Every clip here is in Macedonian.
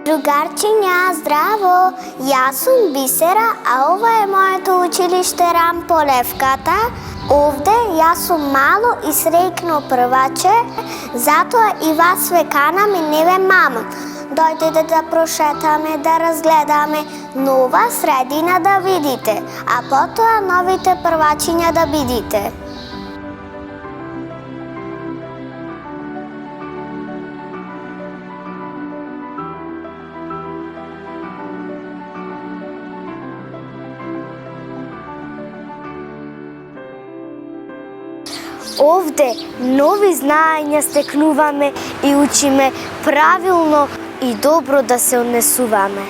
Другарчиня, здраво! Јас сум Бисера, а ова е моето училиште Рамполевката. Овде јас сум мало и среќно прваче, затоа и вас ве канам и не ве мамам. Дојдете да прошетаме, да разгледаме нова средина да видите, а потоа новите првачиња да видите. Овде нови знаења стекнуваме и учиме правилно и добро да се однесуваме.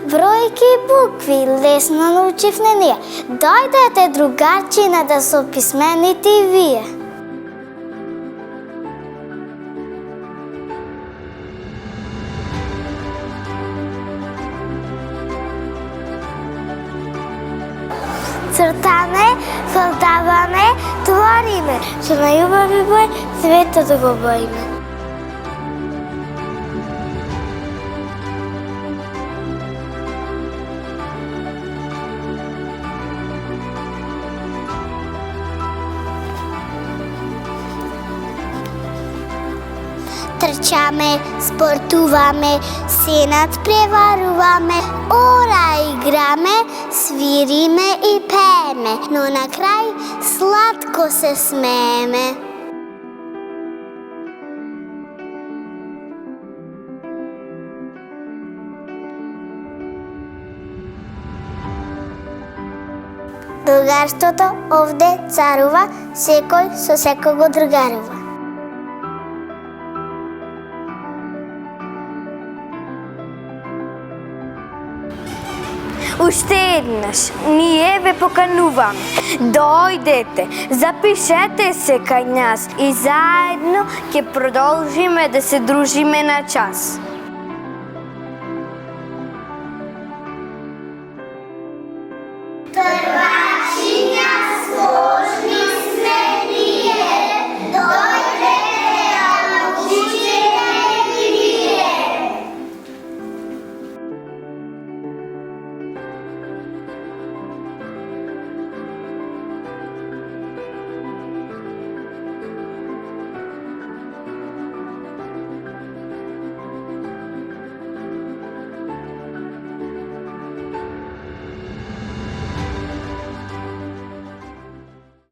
Бројки и букви лесно научивме ние. Дојдете, другарчина, да се описмените и вие. Цртаме, фалдаваме, твориме. Со најубави бој светот да го боиме. Трчаме, спортуваме, се надпреваруваме, ора играме, свириме и пееме, но на крај сладко се смееме. Другарството овде царува, секој со секого другарува. Уште еднаш, ние ве покануваме. Дојдете, запишете се кај нас и заедно ќе продолжиме да се дружиме на час.